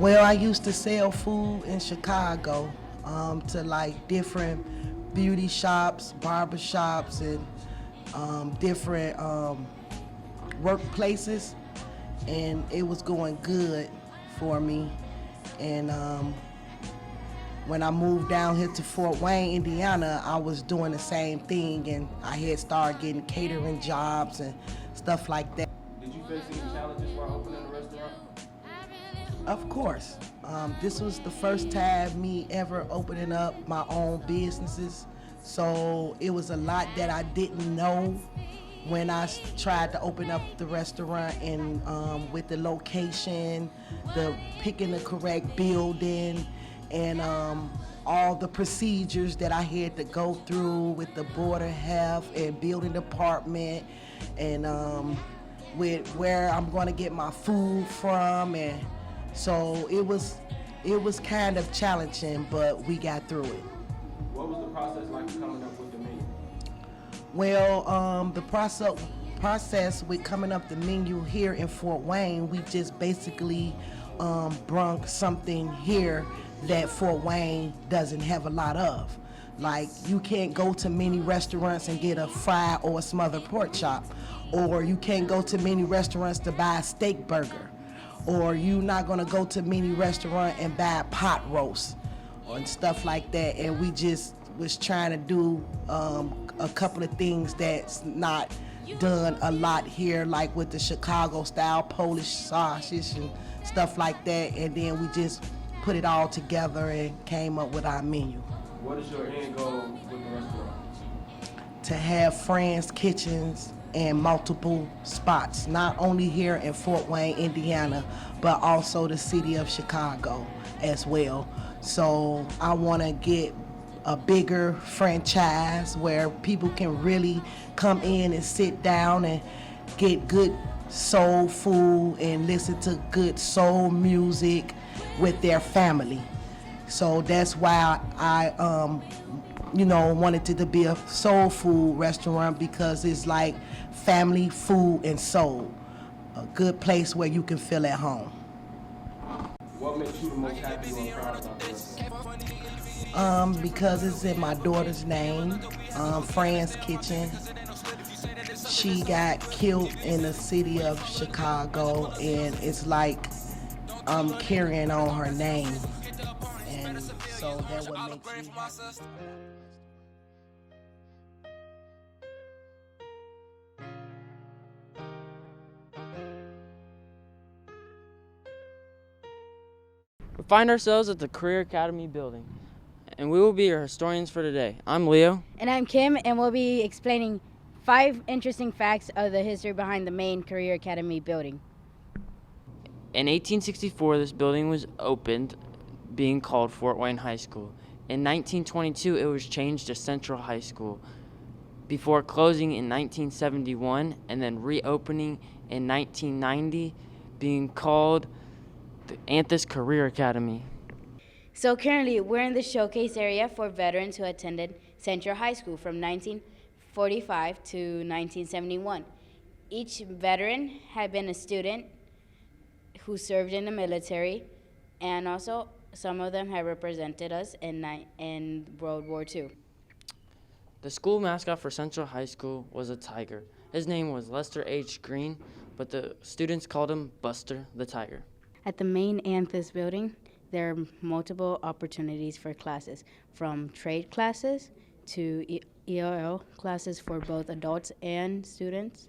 Well, I used to sell food in Chicago to like different beauty shops, barber shops, and different workplaces, and it was going good for me. And when I moved down here to Fort Wayne, Indiana, I was doing the same thing, and I had started getting catering jobs and stuff like that. Did you face any challenges while opening a restaurant? Of course, this was the first time me ever opening up my own businesses, so it was a lot that I didn't know when I tried to open up the restaurant, and with the location, the picking the correct building, and all the procedures that I had to go through with the Board of Health and building department, and with where I'm going to get my food from, and so it was kind of challenging, but we got through it. What was the process like coming up with the menu? Well, the process with coming up the menu here in Fort Wayne, we just basically brung something here that Fort Wayne doesn't have a lot of. Like, you can't go to many restaurants and get a fried or a smothered pork chop, or you can't go to many restaurants to buy a steak burger, or you're not gonna go to many restaurant and buy a pot roast and stuff like that. And we just was trying to do a couple of things that's not done a lot here, like with the Chicago style Polish sausage and stuff like that. And then we just put it all together and came up with our menu. What is your end goal with the restaurant? To have Fran's Kitchens and multiple spots, not only here in Fort Wayne, Indiana, but also the city of Chicago as well. So I want to get a bigger franchise where people can really come in and sit down and get good soul food and listen to good soul music with their family. So that's why I wanted it to be a soul food restaurant, because it's like family, food, and soul. A good place where you can feel at home. What makes you the most happy or proud about the restaurant? Because it's in my daughter's name, Fran's Kitchen. She got killed in the city of Chicago, and it's like I'm carrying on her name. And so that what makes me happy. We find ourselves at the Career Academy building, and we will be your historians for today. I'm Leo. And I'm Kim, and we'll be explaining 5 interesting facts of the history behind the main Career Academy building. In 1864, this building was opened, being called Fort Wayne High School. In 1922, it was changed to Central High School, before closing in 1971 and then reopening in 1990, being called the Anthus Career Academy. So currently, we're in the showcase area for veterans who attended Central High School from 1945 to 1971. Each veteran had been a student who served in the military, and also some of them had represented us in World War II. The school mascot for Central High School was a tiger. His name was Lester H. Green, but the students called him Buster the Tiger. At the main Anthus building, there are multiple opportunities for classes, from trade classes to ELL classes for both adults and students.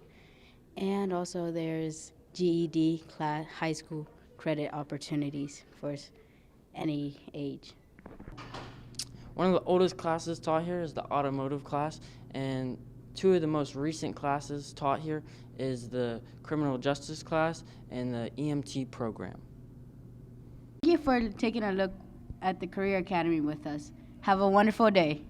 And also there's GED high school credit opportunities for any age. One of the oldest classes taught here is the automotive class, and 2 of the most recent classes taught here is the criminal justice class and the EMT program. Thank you for taking a look at the Career Academy with us. Have a wonderful day.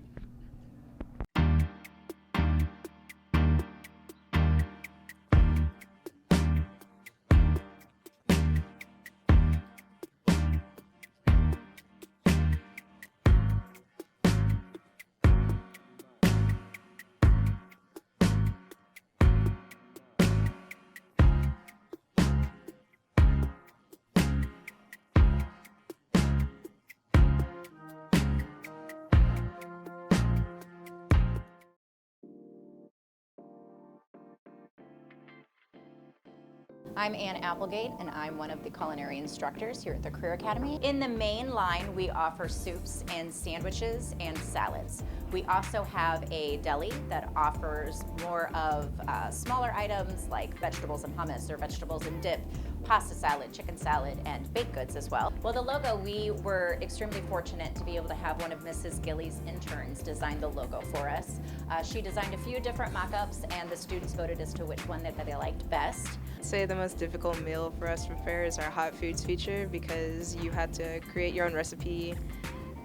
I'm Ann Applegate, and I'm one of the culinary instructors here at the Career Academy. In the main line, we offer soups and sandwiches and salads. We also have a deli that offers more of smaller items like vegetables and hummus or vegetables and dip, pasta salad, chicken salad, and baked goods as well. Well, the logo, we were extremely fortunate to be able to have one of Mrs. Gilly's interns design the logo for us. She designed a few different mock-ups, and the students voted as to which one that they liked best. I'd say the most difficult meal for us for fair is our hot foods feature, because you had to create your own recipe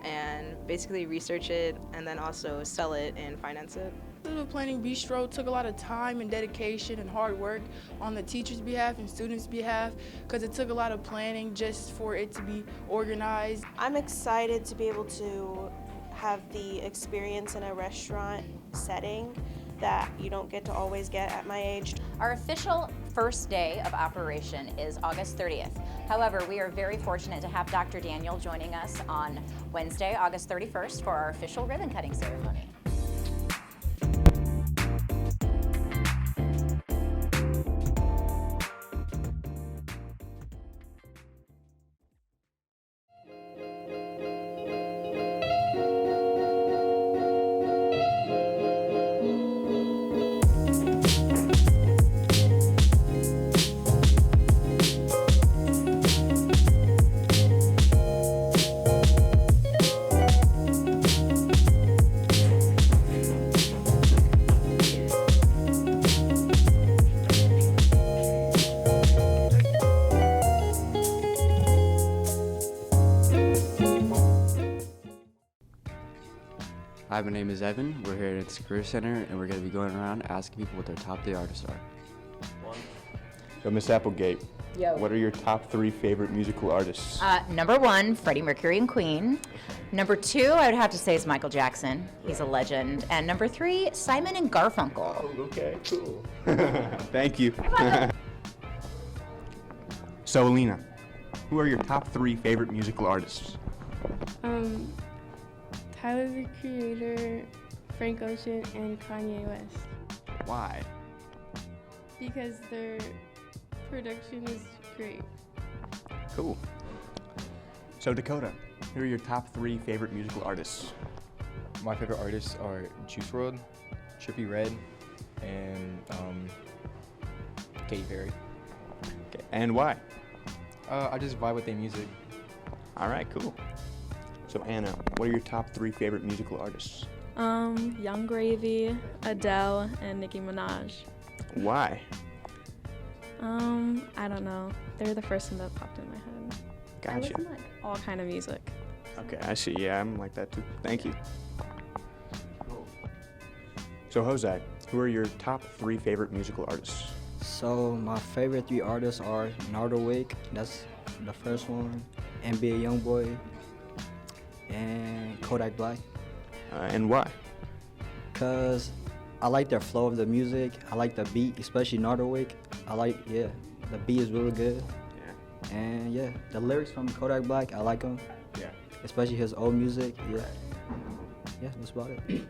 and basically research it and then also sell it and finance it. The Planning Bistro took a lot of time and dedication and hard work on the teachers' behalf and students' behalf, because it took a lot of planning just for it to be organized. I'm excited to be able to have the experience in a restaurant setting that you don't get to always get at my age. Our official first day of operation is August 30th. However, we are very fortunate to have Dr. Daniel joining us on Wednesday, August 31st for our official ribbon cutting ceremony. Hi, my name is Evan. We're here at the Career Center, and we're going to be going around asking people what their top 3 artists are. So, Miss Applegate, what are your top 3 favorite musical artists? Number 1, Freddie Mercury and Queen. Number 2, I would have to say is Michael Jackson. He's a legend. And number 3, Simon and Garfunkel. Oh, okay, cool. Thank you. So, Alina, who are your top 3 favorite musical artists? Tyler, the Creator, Frank Ocean, and Kanye West. Why? Because their production is great. Cool. So, Dakota, who are your top 3 favorite musical artists? My favorite artists are Juice WRLD, Trippie Redd, and Katy Perry. Okay. And why? I just vibe with their music. All right, cool. So Anna, what are your top 3 favorite musical artists? Young Gravy, Adele, and Nicki Minaj. Why? I don't know. They're the first one that popped in my head. Gotcha. I listen to all kind of music. Okay, I see. Yeah, I'm like that too. Thank you. So Jose, who are your top 3 favorite musical artists? So my favorite 3 artists are Nardo Wick, that's the first one, NBA Youngboy, and Kodak Black. And why? Cause I like their flow of the music. I like the beat, especially Nardo Wick. The beat is really good. Yeah. And yeah, the lyrics from Kodak Black, I like them. Yeah. Especially his old music. Yeah. Yeah, that's about it.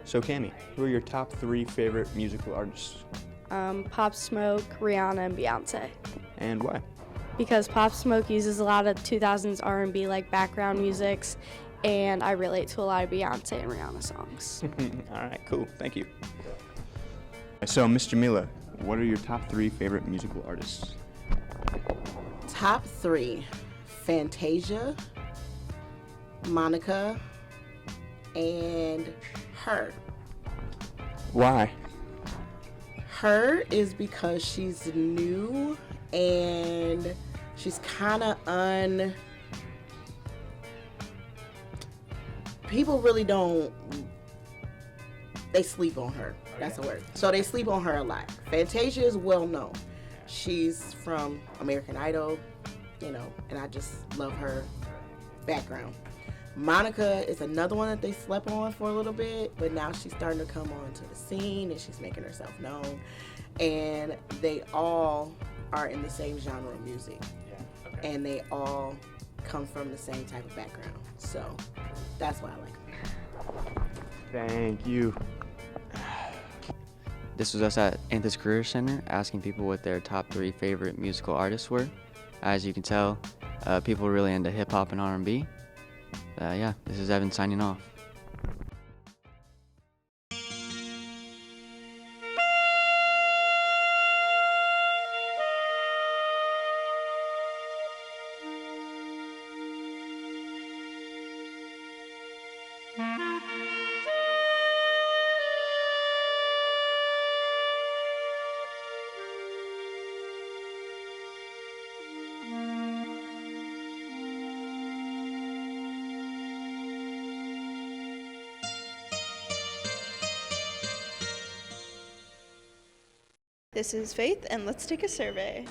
So Cami, who are your top 3 favorite musical artists? Pop Smoke, Rihanna, and Beyonce. And why? Because Pop Smoke uses a lot of 2000s R&B like background musics, and I relate to a lot of Beyonce and Rihanna songs. All right, cool. Thank you. So Miss Jamila, what are your top 3 favorite musical artists? Top 3, Fantasia, Monica, and Her. Why? Her is because she's new and she's kind of people really don't, they sleep on her. That's a word. So they sleep on her a lot. Fantasia is well known. She's from American Idol, and I just love her background. Monica is another one that they slept on for a little bit, but now she's starting to come onto the scene and she's making herself known. And they all are in the same genre of music. Yeah. Okay. And they all come from the same type of background. So that's why I like them. Thank you. This was us at Anthos Career Center asking people what their top 3 favorite musical artists were. As you can tell, people are really into hip hop and R&B. Yeah, this is Evan signing off. This is Faith, and let's take a survey.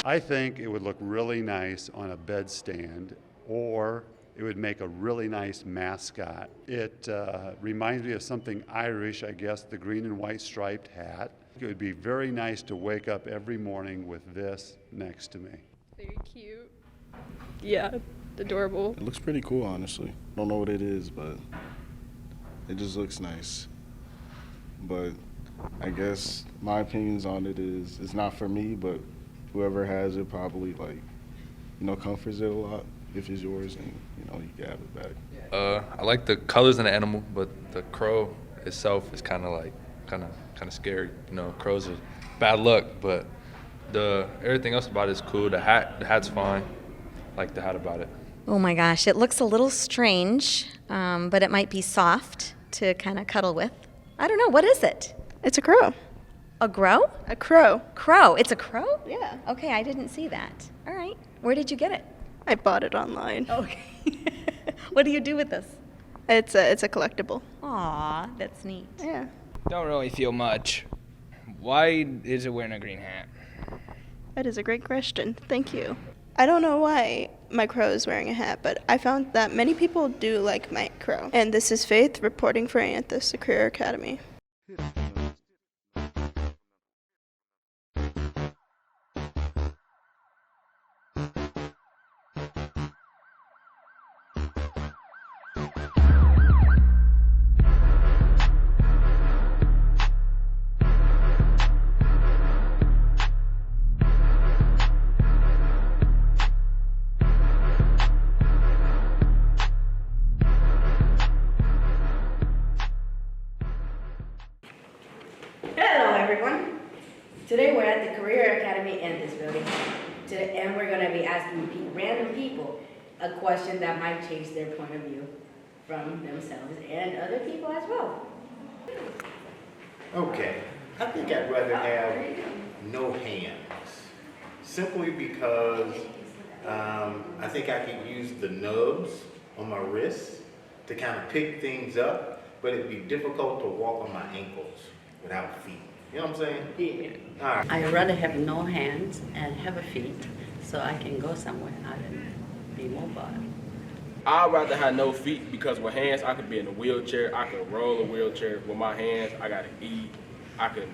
I think it would look really nice on a bedstand, or it would make a really nice mascot. It reminds me of something Irish, I guess, the green and white striped hat. It would be very nice to wake up every morning with this next to me. Very cute. Yeah, adorable. It looks pretty cool, honestly. Don't know what it is, but it just looks nice. But I guess my opinions on it is it's not for me, but whoever has it probably comforts it a lot if it's yours, and you can have it back. I like the colors in the animal, but the crow itself is kind of scary. Crows are bad luck, but everything else about it is cool. The hat's fine. I like the hat about it. Oh my gosh, it looks a little strange, but it might be soft to kind of cuddle with. I don't know, what is it? It's a crow. A grow? A crow. Crow. It's a crow? Yeah. Okay, I didn't see that. All right. Where did you get it? I bought it online. Okay. What do you do with this? It's a collectible. Aw, that's neat. Yeah. Don't really feel much. Why is it wearing a green hat? That is a great question. Thank you. I don't know why my crow is wearing a hat, but I found that many people do like my crow. And this is Faith reporting for Anthos, the Career Academy. Hello everyone. Today we're at the Career Academy in this building. And we're going to be asking random people a question that might change their point of view from themselves and other people as well. Okay, I think I'd rather have no hands. Simply because I think I can use the nubs on my wrists to kind of pick things up, but it'd be difficult to walk on my ankles without feet. You know what I'm saying? Yeah. All right. I'd rather have no hands and have a feet so I can go somewhere out and be mobile. I'd rather have no feet because with hands I could be in a wheelchair, I could roll a wheelchair. With my hands, I gotta eat. I can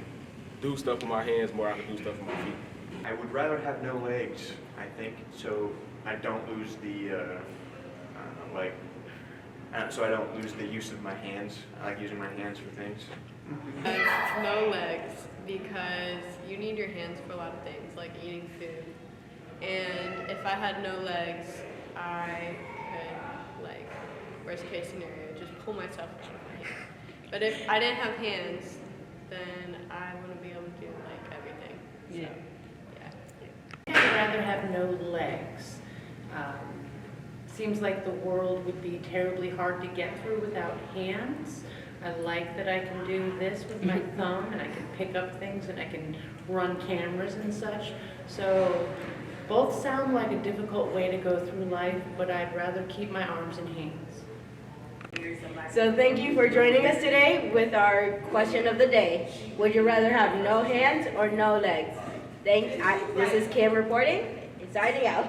do stuff with my hands more than I can do stuff with my feet. I would rather have no legs, I think, so I don't lose the, so I don't lose the use of my hands. I like using my hands for things. No legs, because you need your hands for a lot of things, like eating food. And if I had no legs, I could, worst case scenario, just pull myself out of my hands. But if I didn't have hands, then I wouldn't be able to do, everything. Yeah. So, I'd rather have no legs. Seems like the world would be terribly hard to get through without hands. I like that I can do this with my thumb, and I can pick up things, and I can run cameras and such. So both sound like a difficult way to go through life, but I'd rather keep my arms and hands. So thank you for joining us today with our question of the day. Would you rather have no hands or no legs? This is Kim reporting and signing out.